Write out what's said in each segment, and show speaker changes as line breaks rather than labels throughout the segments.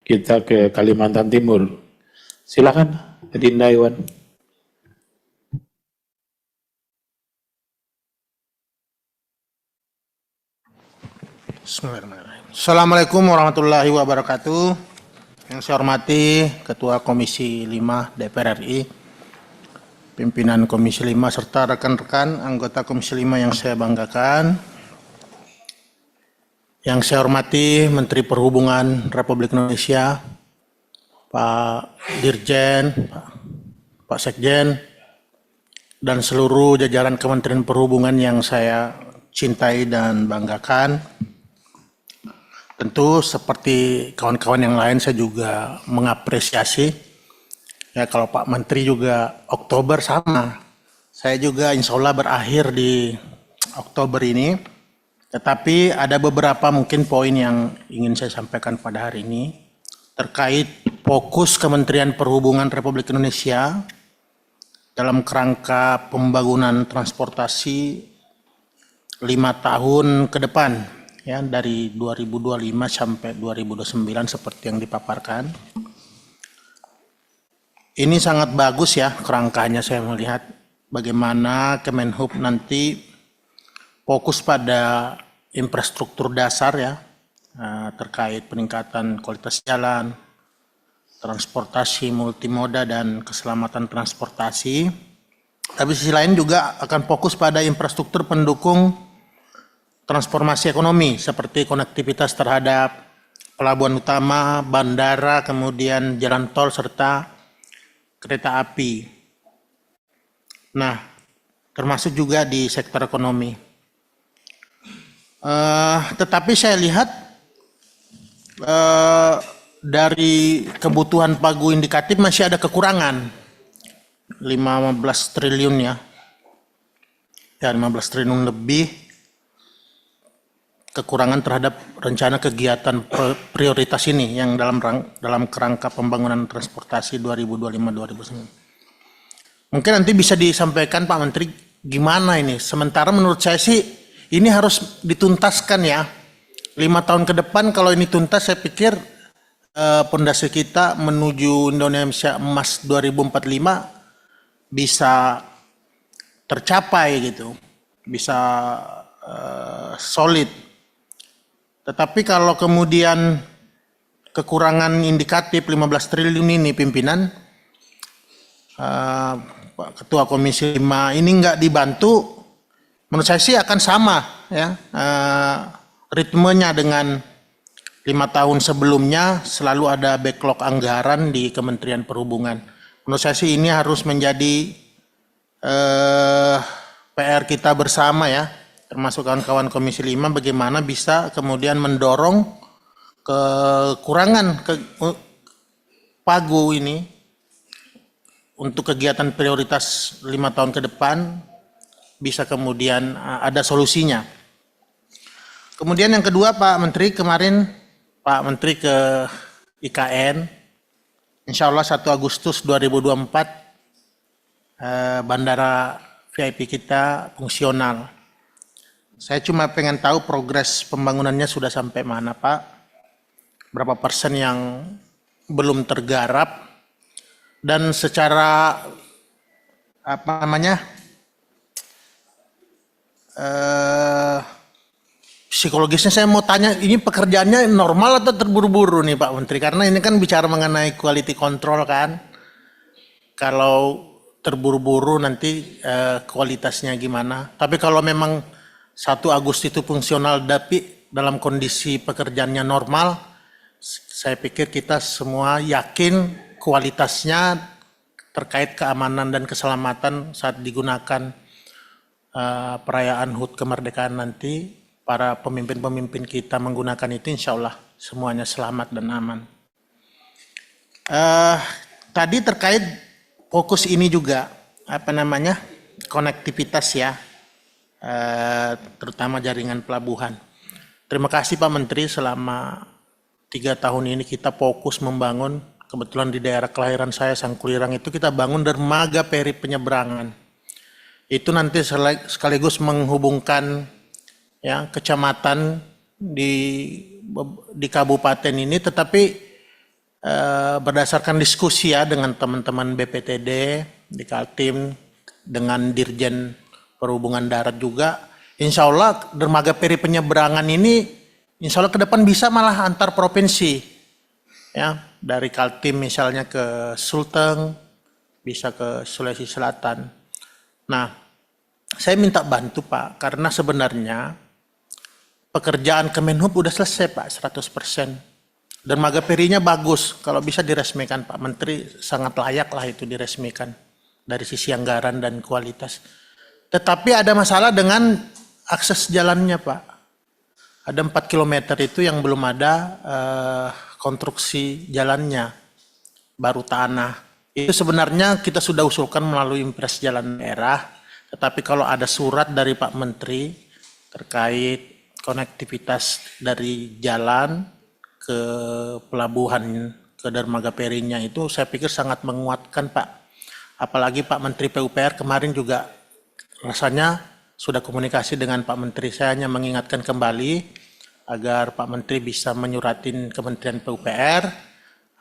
kita ke Kalimantan Timur. Silakan, Adinda Iwan.
Bismillahirrahmanirrahim. Assalamualaikum warahmatullahi wabarakatuh. Yang saya hormati Ketua Komisi 5 DPR RI, pimpinan Komisi 5 serta rekan-rekan anggota Komisi 5 yang saya banggakan. Yang saya hormati Menteri Perhubungan Republik Indonesia, Pak Dirjen, Pak Sekjen, dan seluruh jajaran Kementerian Perhubungan yang saya cintai dan banggakan. Tentu seperti kawan-kawan yang lain saya juga mengapresiasi. Ya kalau Pak Menteri juga Oktober sama. Saya juga insya Allah berakhir di Oktober ini. Tetapi ada beberapa mungkin poin yang ingin saya sampaikan pada hari ini. Terkait fokus Kementerian Perhubungan Republik Indonesia dalam kerangka pembangunan transportasi 5 tahun ke depan. Ya, dari 2025 sampai 2029 seperti yang dipaparkan. Ini sangat bagus ya kerangkanya, saya melihat bagaimana Kemenhub nanti fokus pada infrastruktur dasar ya, terkait peningkatan kualitas jalan, transportasi multimoda dan keselamatan transportasi. Tapi sisi lain juga akan fokus pada infrastruktur pendukung transformasi ekonomi seperti konektivitas terhadap pelabuhan utama, bandara, kemudian jalan tol serta kereta api. Nah, termasuk juga di sektor ekonomi. Tetapi saya lihat dari kebutuhan pagu indikatif masih ada kekurangan 15 triliun ya. Ya 15 triliun lebih kekurangan terhadap rencana kegiatan prioritas ini yang dalam kerangka pembangunan transportasi 2025-2029. Mungkin nanti bisa disampaikan Pak Menteri gimana ini. Sementara menurut saya sih ini harus dituntaskan ya. 5 tahun ke depan kalau ini tuntas saya pikir pondasi kita menuju Indonesia Emas 2045 bisa tercapai gitu. Bisa solid. Tetapi kalau kemudian kekurangan indikatif 15 triliun ini pimpinan, Pak Ketua Komisi 5 ini nggak dibantu, menurut saya sih akan sama ya, ritmenya dengan 5 tahun sebelumnya selalu ada backlog anggaran di Kementerian Perhubungan. Menurut saya sih ini harus menjadi PR kita bersama ya, termasuk kawan-kawan Komisi 5 bagaimana bisa kemudian mendorong kekurangan pagu ini untuk kegiatan prioritas 5 tahun ke depan bisa kemudian ada solusinya. Kemudian yang kedua Pak Menteri, kemarin Pak Menteri ke IKN, insya Allah 1 Agustus 2024 bandara VIP kita fungsional. Saya cuma pengen tahu progres pembangunannya sudah sampai mana Pak, berapa persen yang belum tergarap, dan secara psikologisnya saya mau tanya, ini pekerjaannya normal atau terburu-buru nih Pak Menteri, karena ini kan bicara mengenai quality control kan, kalau terburu-buru nanti kualitasnya gimana. Tapi kalau memang 1 Agustus itu fungsional tapi dalam kondisi pekerjaannya normal, saya pikir kita semua yakin kualitasnya terkait keamanan dan keselamatan saat digunakan perayaan HUT kemerdekaan nanti, para pemimpin-pemimpin kita menggunakan itu insya Allah semuanya selamat dan aman. Tadi terkait fokus ini juga konektivitas ya, terutama jaringan pelabuhan. Terima kasih Pak Menteri, selama 3 tahun ini kita fokus membangun, kebetulan di daerah kelahiran saya Sangkulirang itu kita bangun dermaga peri penyeberangan. Itu nanti sekaligus menghubungkan kecamatan di kabupaten ini, tetapi berdasarkan diskusi ya dengan teman-teman BPTD di Kaltim, dengan Dirjen Perhubungan Darat juga, insya Allah dermaga peri penyeberangan ini insya Allah ke depan bisa malah antar provinsi, ya dari Kaltim misalnya ke Sulteng, bisa ke Sulawesi Selatan. Nah, saya minta bantu Pak, karena sebenarnya pekerjaan Kemenhub udah selesai Pak 100%. Dermaga perinya bagus, kalau bisa diresmikan Pak Menteri, sangat layak lah itu diresmikan dari sisi anggaran dan kualitas. Tetapi ada masalah dengan akses jalannya Pak. Ada 4 km itu yang belum ada konstruksi jalannya, baru tanah. Itu sebenarnya kita sudah usulkan melalui Impres Jalan Daerah, tetapi kalau ada surat dari Pak Menteri terkait konektivitas dari jalan ke pelabuhan ke dermaga perinya itu saya pikir sangat menguatkan Pak. Apalagi Pak Menteri PUPR kemarin juga rasanya sudah komunikasi dengan Pak Menteri. Saya hanya mengingatkan kembali agar Pak Menteri bisa menyuratin Kementerian PUPR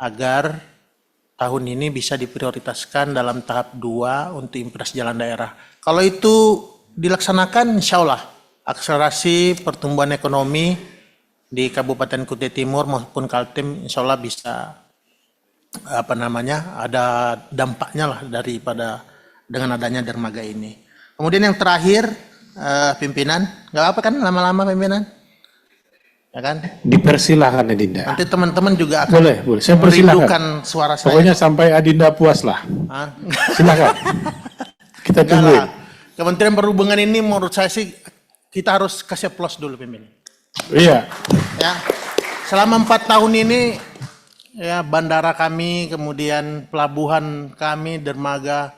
agar tahun ini bisa diprioritaskan dalam tahap 2 untuk Impres Jalan Daerah. Kalau itu dilaksanakan insya Allah akselerasi pertumbuhan ekonomi di Kabupaten Kutai Timur maupun Kaltim insya Allah bisa ada dampaknya lah daripada dengan adanya dermaga ini. Kemudian yang terakhir pimpinan, nggak apa kan lama-lama pimpinan, ya kan?
Dipersilahkan Adinda.
Nanti teman-teman juga akan
Boleh, saya persilahkan.
merindukan suara saya.
Pokoknya sampai Adinda puas lah.
Hah?
Silakan. Kita
Enggak
tungguin.
lah. Kementerian Perhubungan ini menurut saya sih kita harus kasih plus dulu pimpinan.
Iya.
Ya, selama 4 tahun ini ya bandara kami, kemudian pelabuhan kami, dermaga,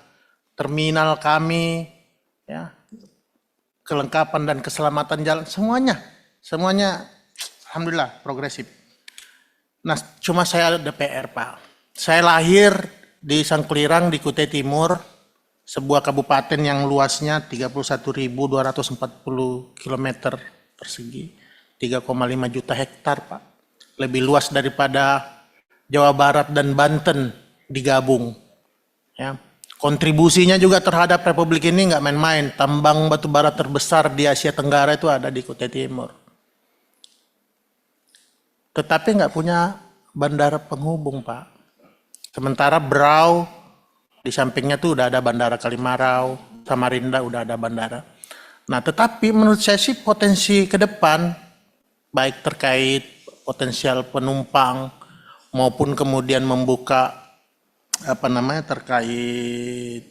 terminal kami, ya kelengkapan dan keselamatan jalan semuanya alhamdulillah progresif. Nah, cuma saya ada PR Pak. Saya lahir di Sangkulirang di Kutai Timur, sebuah kabupaten yang luasnya 31.240 km persegi. 3,5 juta hektar Pak, lebih luas daripada Jawa Barat dan Banten digabung. Ya. Kontribusinya juga terhadap Republik ini nggak main-main. Tambang batu bara terbesar di Asia Tenggara itu ada di Kutai Timur. Tetapi nggak punya bandara penghubung Pak. Sementara Berau di sampingnya tuh udah ada bandara Kalimarau, Samarinda udah ada bandara. Nah, tetapi menurut saya sih potensi ke depan baik terkait potensial penumpang maupun kemudian membuka terkait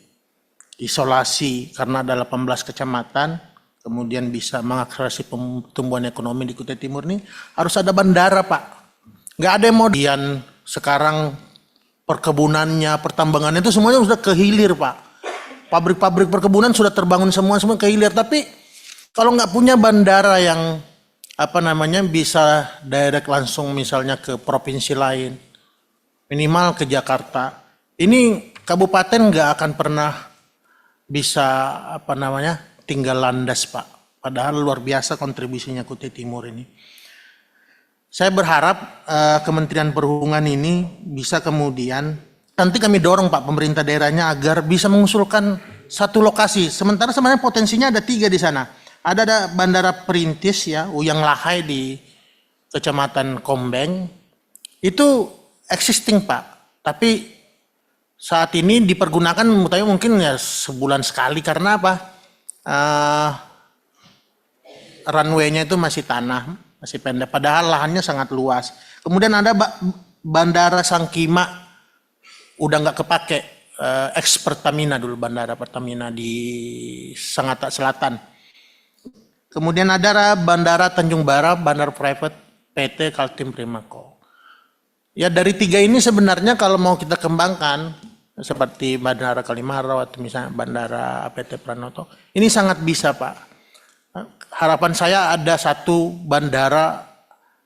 isolasi karena ada 18 kecamatan, kemudian bisa mengakselerasi pertumbuhan ekonomi di Kutai Timur ini harus ada bandara Pak. Nggak ada yang mau sekarang perkebunannya, pertambangannya itu semuanya sudah kehilir Pak. Pabrik-pabrik perkebunan sudah terbangun semua kehilir, tapi kalau nggak punya bandara yang bisa direct langsung misalnya ke provinsi lain, minimal ke Jakarta. Ini kabupaten nggak akan pernah bisa tinggal landas Pak. Padahal luar biasa kontribusinya Kutai Timur ini. Saya berharap Kementerian Perhubungan ini bisa kemudian nanti kami dorong Pak pemerintah daerahnya agar bisa mengusulkan satu lokasi. Sementara sebenarnya potensinya ada 3 di sana. Ada Bandara Perintis ya, Uyang Lahai di Kecamatan Kombeng. Itu existing Pak. Tapi saat ini dipergunakan mungkin ya sebulan sekali karena apa? Runway-nya itu masih tanah, masih pendek. Padahal lahannya sangat luas. Kemudian ada Bandara Sangkima udah nggak kepake. Ex Pertamina dulu, Bandara Pertamina di Sangatta Selatan. Kemudian ada Bandara Tanjung Bara, bandara private PT Kaltim Primaco. Ya dari 3 ini sebenarnya kalau mau kita kembangkan seperti Bandara Kalimarau atau misalnya Bandara APT Pranoto, ini sangat bisa Pak. Harapan saya ada satu bandara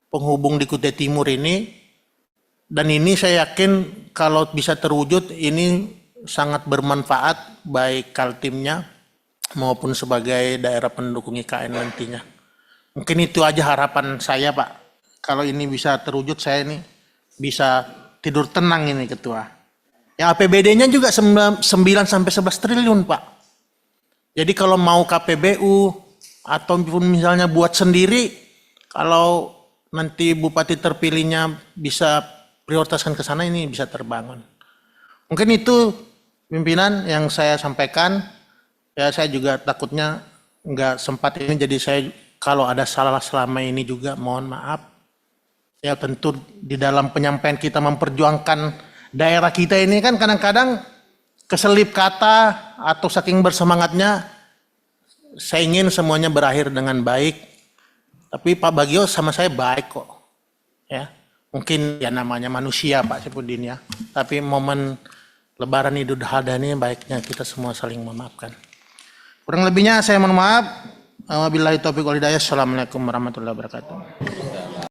penghubung di Kutai Timur ini, dan ini saya yakin kalau bisa terwujud ini sangat bermanfaat baik Kaltimnya maupun sebagai daerah pendukung IKN nantinya. Mungkin itu aja harapan saya Pak. Kalau ini bisa terwujud, saya ini bisa tidur tenang ini Ketua. Yang APBD-nya juga 9 sampai 11 triliun Pak. Jadi kalau mau KPBU ataupun misalnya buat sendiri, kalau nanti bupati terpilihnya bisa prioritaskan ke sana, ini bisa terbangun. Mungkin itu pimpinan yang saya sampaikan. Ya saya juga takutnya nggak sempat ini, jadi saya kalau ada salah selama ini juga mohon maaf. Ya tentu di dalam penyampaian kita memperjuangkan daerah kita ini kan kadang-kadang keselip kata atau saking bersemangatnya saya ingin semuanya berakhir dengan baik. Tapi Pak Bagio sama saya baik kok. Ya. Mungkin ya namanya manusia Pak Syafruddin ya. Tapi momen Lebaran Idul Adha ini baiknya kita semua saling memaafkan. Kurang lebihnya saya mohon maaf. Wabillahi taufiq wal hidayah. Assalamualaikum warahmatullahi wabarakatuh.